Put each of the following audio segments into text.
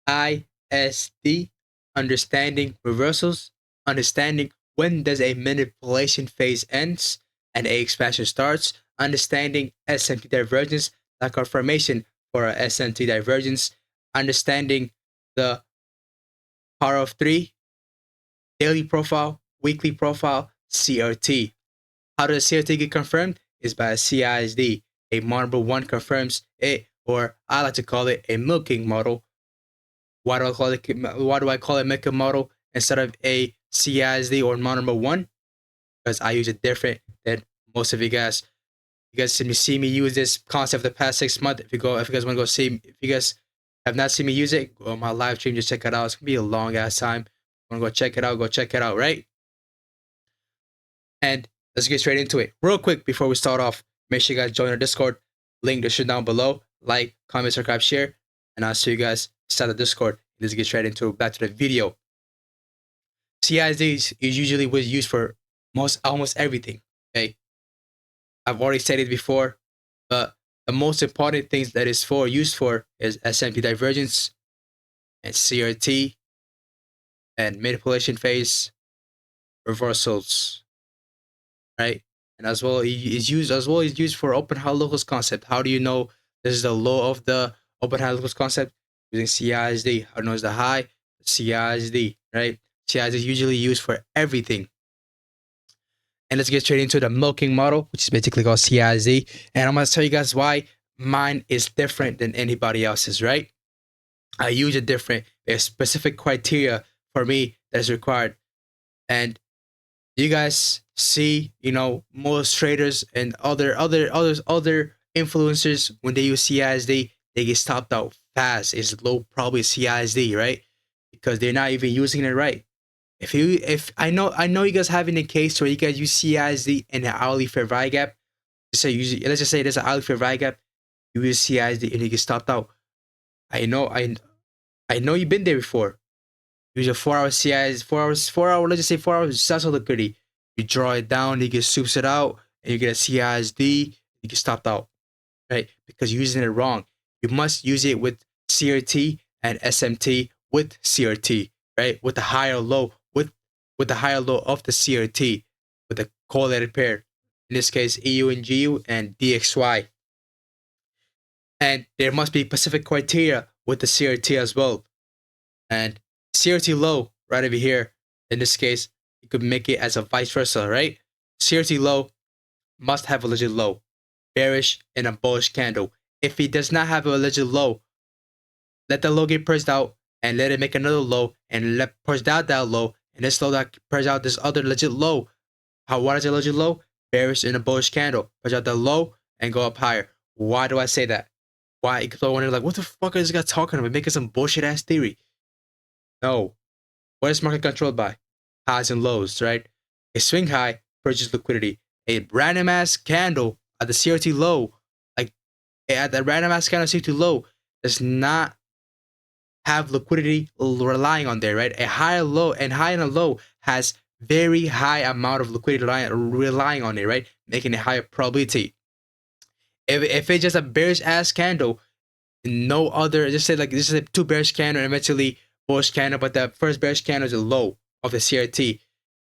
CISD, understanding reversals, understanding when does a manipulation phase ends and a expansion starts, understanding SMT divergence, the confirmation for a SMT divergence, understanding the power of three, daily profile, weekly profile, CRT. How does CRT get confirmed? Is by a CISD. A model 1 confirms it, or I like to call it a milking model. Why do I call it? Why do I call it milking model instead of a CISD or model 1? Because I use it different than most of you guys. You guys see me use this concept the past 6 months. If you guys want to go see, if you guys have not seen me use it, go on my live stream, just check it out. It's gonna be a long ass time. Want to go check it out? Go check it out, right? And let's get straight into it. Real quick before we start off, make sure you guys join our Discord. Link the shit down below. Like, comment, subscribe, share, and I'll see you guys inside the Discord. Let's get straight into it. Back to the video. CISD is usually was used for almost everything. Okay, I've already said it before, but the most important things that is used for is SMT divergence and CRT and manipulation phase reversals, right? And as well, is used for open high locus concept. How do you know this is the low of the open high locus concept? Using CISD. How knows the high? CISD, right? CISD is usually used for everything. And let's get straight into the milking model, which is basically called CISD. And I'm gonna tell you guys why mine is different than anybody else's, right? I use it different. There's specific criteria for me that is required. And you guys see, most traders and other influencers, when they use CISD, they get stopped out fast. It's low probably CISD, right? Because they're not even using it right. If I know you guys having a case where you guys use CISD and an hourly fair value gap. Let's just say there's an hourly fair value gap. You use CISD and you get stopped out. I know you've been there before. Use a 4-hour CISD, 4 hour, let's just say 4 hours sell liquidity. You draw it down, you get soups it out, and you get a CISD, you get stopped out, right? Because you're using it wrong. You must use it with CRT and SMT with CRT, right? With the higher low, with the higher low of the CRT, with the correlated pair. In this case, EU and GU and DXY. And there must be specific criteria with the CRT as well. And CRT low right over here, in this case, you could make it as a vice versa, right? CRT low must have a legit low, bearish and a bullish candle. If it does not have a legit low, let the low get pressed out and let it make another low and let push down that low and this low that press out this other legit low. What is a legit low? Bearish in a bullish candle. Push out the low and go up higher. Why do I say that? Why? Because I wonder, like, what the fuck is this guy talking about? Making some bullshit ass theory. No. What is market controlled by? Highs and lows, right? A swing high purchases liquidity. A random ass candle at the CRT low, like at the random ass candle CRT low, does not have liquidity relying on there, right? A high low and high and a low has very high amount of liquidity relying on it, right? Making a higher probability. If it's just a bearish ass candle, no other, just say like this is a 2 bearish candle and eventually bullish candle, but the first bearish candle is a low of the CRT.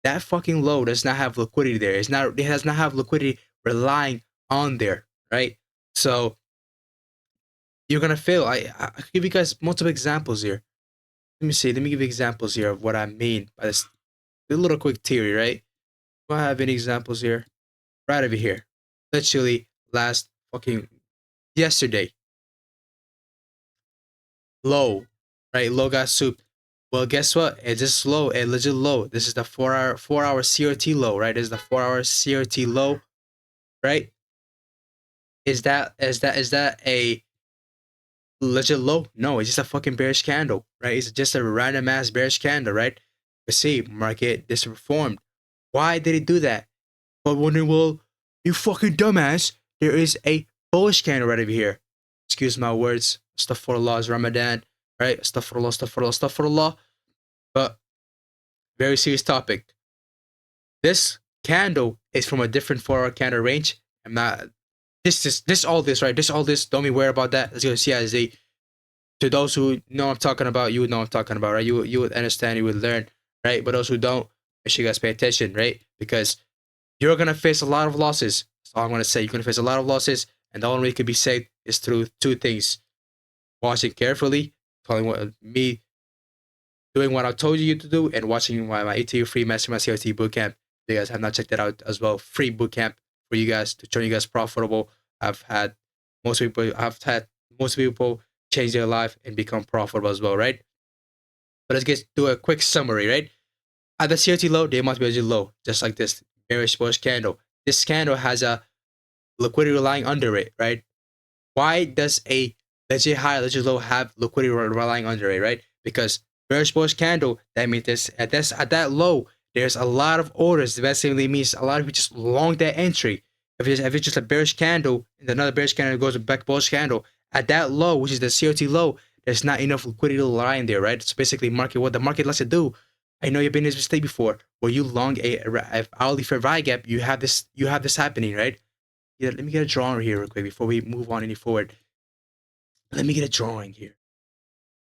That fucking low does not have liquidity there. It does not have liquidity relying on there, right? So you're gonna fail. I could give you guys multiple examples here. Let me give you examples here of what I mean by this. A little quick theory, right? Do I have any examples here? Right over here. Literally last fucking yesterday. Low, right? Low got soup. Well, guess what? It's just low, a legit low. This is the 4 hour CRT low, right? This is the 4 hour CRT low, right? Is that a legit low? No, it's just a fucking bearish candle, right? It's just a random ass bearish candle, right? But see, market disperformed. Why did it do that? But wondering, well, you fucking dumbass, there is a bullish candle right over here. Excuse my words. Astaghfirullah, is Ramadan, right? Astaghfirullah. But very serious topic. This candle is from a different 4 hour candle range. I'm not. This all this, right? This all this. Don't be worried about that. Let's go to CISD. To those who know I'm talking about, you would know I'm talking about, right? You would understand, you would learn, right? But those who don't, make sure you guys pay attention, right? Because you're gonna face a lot of losses. That's all I'm gonna say. You're gonna face a lot of losses, and the only way you can be safe is through two things: watching carefully, telling what me doing what I told you to do, and watching my ETU free Mastermind CRT bootcamp. If you guys have not checked that out as well, free bootcamp for you guys to turn you guys profitable. I've had I've had most people change their life and become profitable as well, right? But let's get do a quick summary, right? At the CRT low, they must be legit low, just like this bearish bullish candle. This candle has a liquidity lying under it, right? Why does a legit high, legit low have liquidity lying under it, right? Because bearish bullish candle, that means this at that low, there's a lot of orders. That basically means a lot of people just long that entry. If it's just a bearish candle and another bearish candle goes back bullish candle, at that low, which is the CRT low, there's not enough liquidity lying there, right? So basically, what the market likes to do. I know you've been in this mistake before, where you long a hourly fair value gap. You have this happening, right? Yeah, let me get a drawing here real quick before we move on any forward. Let me get a drawing here.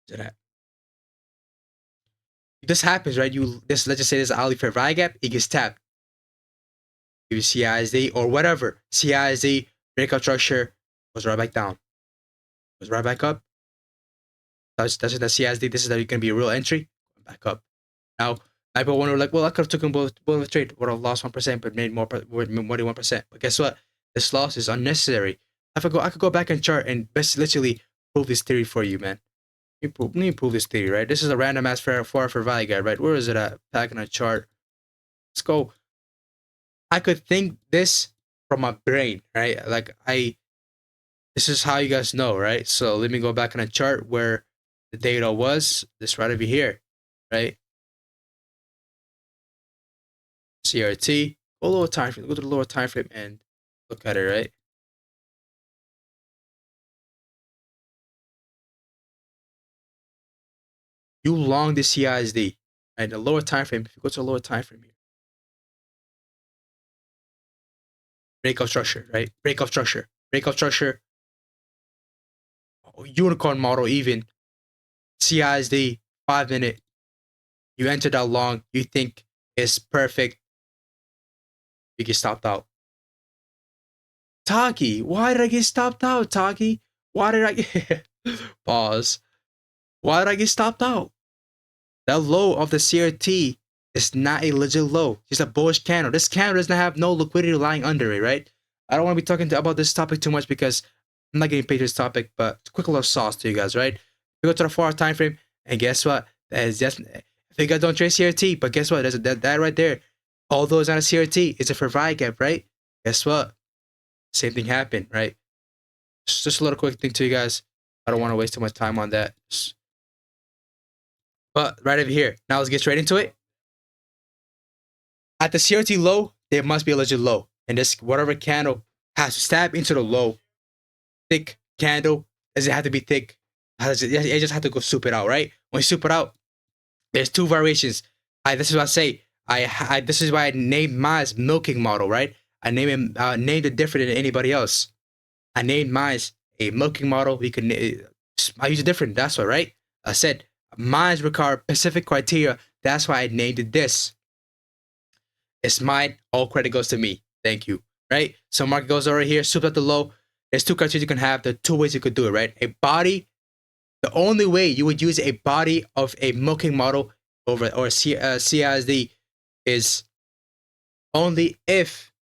So that this happens, right? Let's just say there's an hourly fair value gap. It gets tapped. You CISD or whatever. CISD breakout structure goes right back down. Goes right back up. That's the CISD. This is going to be a real entry. Back up. Now, people wonder like, well, I could have taken both trade. Would have lost 1%, but made more than 1%. But guess what? This loss is unnecessary. I could go back and chart and best literally prove this theory for you, man. Let me prove this theory, right? This is a random ass for value guide, right? Where is it at? Back in a chart. Let's go. I could think this from my brain, right? This is how you guys know, right? So let me go back in a chart where the data was this right over here, right? CRT. Go lower time frame. Go to the lower time frame and look at it, right? You long the CISD, right? The lower time frame. If you go to the lower time frame here, breakout structure, right? Breakout structure. Breakout structure. Unicorn model even. CISD 5 minute. You enter that long. You think it's perfect. You get stopped out. Taki, why did I get stopped out, Taki? Why did I get pause? Why did I get stopped out? That low of the CRT is not a legit low. It's a bullish candle. This candle doesn't have no liquidity lying under it, right? I don't want to be talking about this topic too much because I'm not getting paid for this topic, but quick little sauce to you guys, right? We go to the 4 hour time frame, and guess what? That is just if you guys don't trade CRT, but guess what? There's that right there. Although it's not a CRT, it's a fair value gap, right? Guess what? Same thing happened, right? Just a little quick thing to you guys. I don't want to waste too much time on that. But right over here, now let's get straight into it. At the CRT low, there must be a legit low. And this whatever candle has to stab into the low. Thick candle. Does it have to be thick? It just have to go soup it out, right? When you soup it out, there's two variations. This is what I say. This is why I named mine as milking model, right? I named it different than anybody else. I named mine a milking model. I use it different. That's why, right? I said mine require specific criteria. That's why I named it this. It's mine. All credit goes to me. Thank you. Right? So market goes over here, soup at the low. There's two criteria you can have. There are two ways you could do it, right? A body. The only way you would use a body of a milking model over or CISD is only if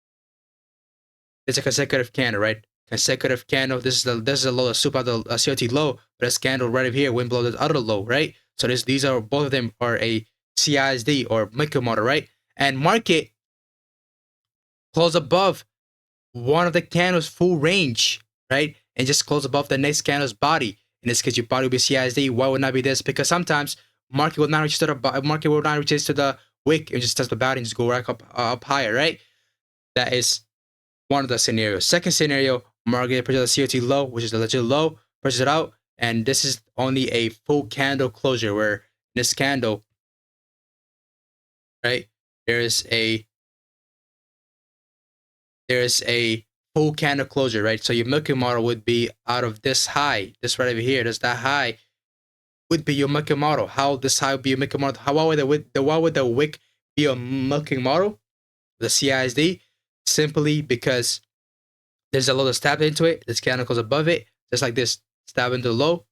it's a consecutive candle, right? Consecutive candle. This is a low, a soup at the CRT low, but this candle right over here went below the other low, right? So these are both of them are a CISD or milking model, right? And market close above one of the candles full range, right? And just close above the next candle's body. In this case, your body will be CISD. Why would not be this? Because sometimes market will not reach to the wick and just touch the body and just go right up higher, right? That is one of the scenarios. Second scenario, market purchase the CRT low, which is the legit low, purchase it out, and this is only a full candle closure where this candle, right? There's a full candle closure, right? So your milking model would be out of this high, this right over here, there's that high. would be your milking model. How this high would be a milking model? Why would the wick be a milking model? The CISD, simply because there's a low that's tapped into it. This candle goes above it, just like this. Stab into the low,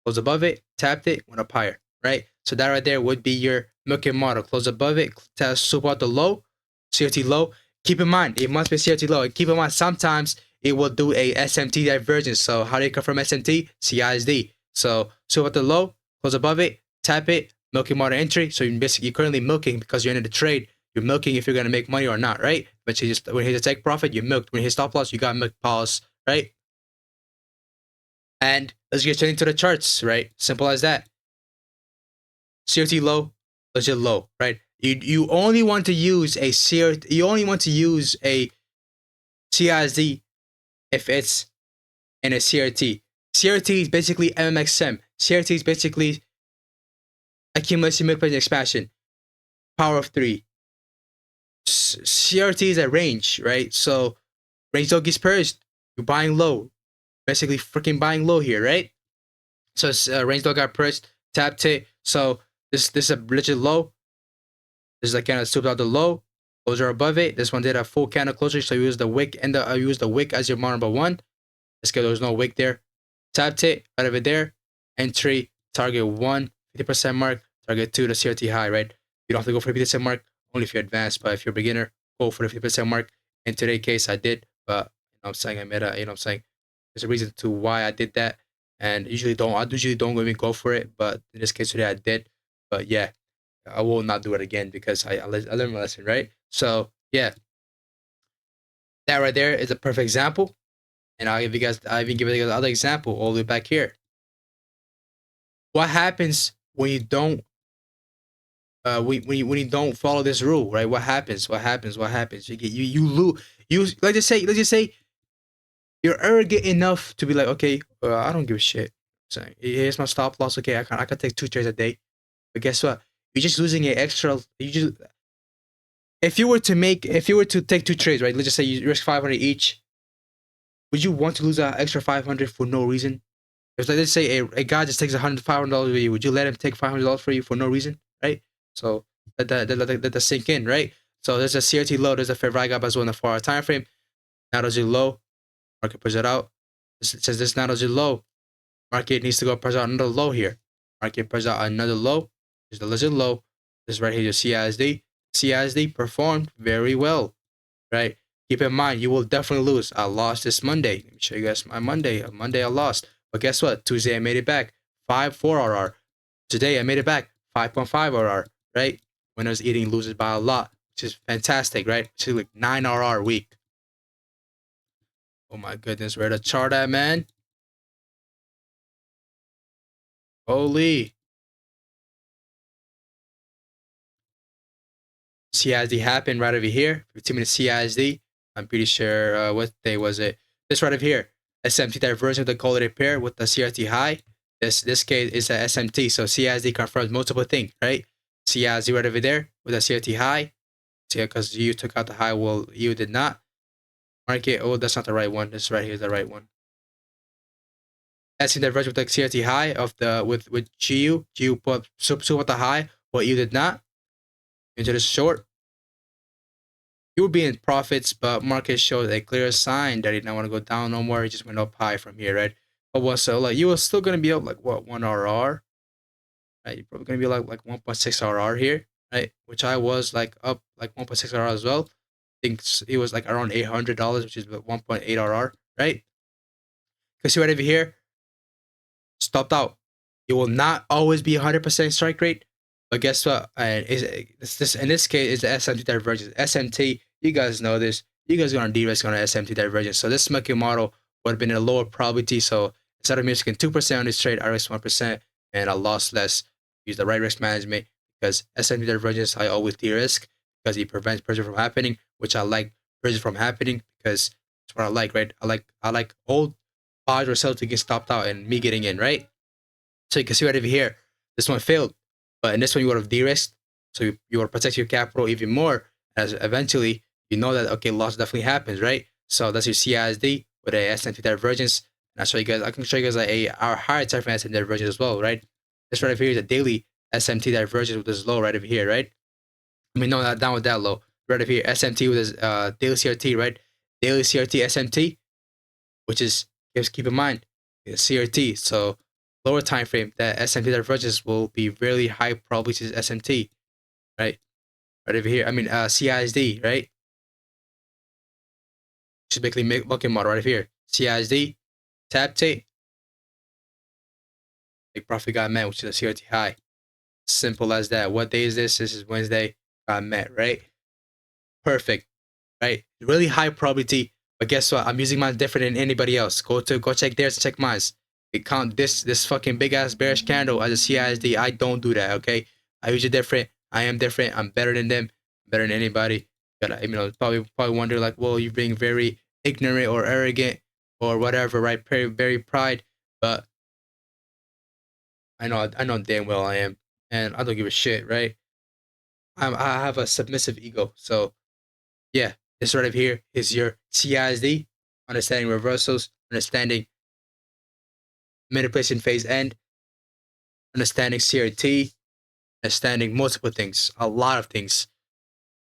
goes above it, tapped it, went up higher, right? So that right there would be your milking model. Close above it, swoop out the low, CRT low. Keep in mind, it must be CRT low. Keep in mind, sometimes it will do a SMT divergence. So how do you confirm SMT? CISD. So swoop out the low, close above it, tap it, milking model entry. So you're currently milking because you're in the trade. You're milking if you're gonna make money or not, right? But you just when you hit the take profit, you milked. When you hit stop loss, you got milk pause, right? And let's get straight into the charts, right? Simple as that. CRT low, legit low, right? You only want to use a CRT, you only want to use a CISD if it's in a CRT. CRT is basically MMXM. CRT is basically accumulation midpoint expansion, power of 3. CRT is a range, right? So range don't get purged. You're buying low, basically freaking buying low here, right? So range don't got purged, tapped it. So this is a legit low. This is like kind of swooped out the low. Closure above it. This one did a full candle closure, so you use the wick and use the wick as your number one. Let's get there's no wick there. Tapped it right over there. Entry target 1 50% mark. Target 2 the CRT high, right? You don't have to go for the 50% mark only if you're advanced, but if you're a beginner, go for the 50% mark. In today's case, I did, but you know what I'm saying, I made a, you know what I'm saying, there's a reason to why I did that. And I usually don't even go for it, but in this case today I did. But yeah, I will not do it again because I learned my lesson, right? So yeah, that right there is a perfect example. And I even give you guys another example all the way back here. What happens when you don't when you don't follow this rule, right? What happens? You lose. Let's just say you're arrogant enough to be like, okay, I don't give a shit. So here's my stop loss. Okay, I can take 2 trades a day. But guess what? You're just losing an extra. If you were to take 2 trades, right? Let's just say you risk 500 each. Would you want to lose an extra 500 for no reason? If let's say a guy just takes $500 with you, would you let him take $500 for you for no reason, right? So let that sink in, right? So there's a CRT low, there's a fair value gap as well in the 4-hour time frame. Now there's a low, market push it out. It says this now there's a low. Market needs to go push out another low here. Market push out another low. There's the legit low. This right here, your CISD. CISD performed very well, right? Keep in mind, you will definitely lose. I lost this Monday. Let me show you guys my Monday. Monday I lost. But guess what? Tuesday I made it back. 5.4 RR. Today I made it back. 5.5 RR, right? Winners eating losers by a lot, which is fantastic, right? It's like 9 RR week. Oh my goodness, where the chart at, man? Holy. CISD happened right over here. 15-minute CISD. I'm pretty sure, what day was it? This right over here. SMT divergence, they call it a pair with the CRT high. This case is a SMT, so CISD confirms multiple things, right? CISD right over there with a CRT high. See, because you took out the high, well, you did not. Market, oh, that's not the right one. This right here is the right one. SMT divergence with the CRT high of the with GU. GU put super with the high, but you did not. Into the short. You would be in profits, but market showed a clear sign that it didn't want to go down no more. It just went up high from here, right? But what, so like you were still gonna be up like what, 1 RR, right? You're probably gonna be like 1.6 RR here, right? Which I was like up like 1.6 RR as well. I think it was like around $800, which is 1.8 RR, right? Because see right over here, stopped out. It will not always be 100% strike rate. But guess what? It's this in this case is the SMT divergence. SMT, you guys know this. You guys are gonna de-risk on the SMT divergence. So this smoking model would have been a lower probability. So instead of risking 2% on this trade, I risked 1% and I lost less. Use the right risk management because SMT divergence I always de-risk because it prevents pressure from happening, which I like pressure from happening because that's what I like, right? I like old buys or sell to get stopped out and me getting in, right? So you can see right over here, this one failed. But in this one, you would have de-risked. So you would protect your capital even more as eventually you know that, okay, loss definitely happens, right? So that's your CISD with a SMT divergence. And I can show you guys like our higher time frame SMT divergence as well, right? This right over here is a daily SMT divergence with this low right over here, right? I mean, no, not down with that low. Right over here, SMT with this daily CRT, right? Daily CRT SMT, which is, just keep in mind, it's CRT. So lower time frame, that SMT divergence will be really high probability to SMT, right? Right over here. I mean, CISD, right? Just basically make bucket model right over here. CISD, tap tape, big profit got met, which is a CRT high. Simple as that. What day is this? This is Wednesday. Got met, right? Perfect, right? Really high probability. But guess what? I'm using mine different than anybody else. Go check theirs, check mine. It count this fucking big ass bearish candle as a CISD. I don't do that. Okay, I use it different. I am different. I'm better than them. Better than anybody. But probably wonder like, well, you're being very ignorant or arrogant or whatever, right? Very pride. But I know damn well I am, and I don't give a shit, right? I have a submissive ego, so yeah, this right up here is your CISD, understanding reversals, understanding manipulation phase end, understanding CRT, understanding multiple things, a lot of things.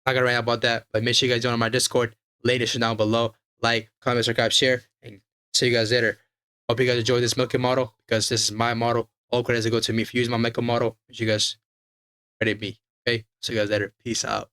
I'm not gonna write about that, but make sure you guys join on my Discord. Link is down below. Like, comment, subscribe, share, and see you guys later. Hope you guys enjoy this milking model because this is my model. All credits go to me. If you use my milking model, you guys credit me. Okay, see you guys later. Peace out.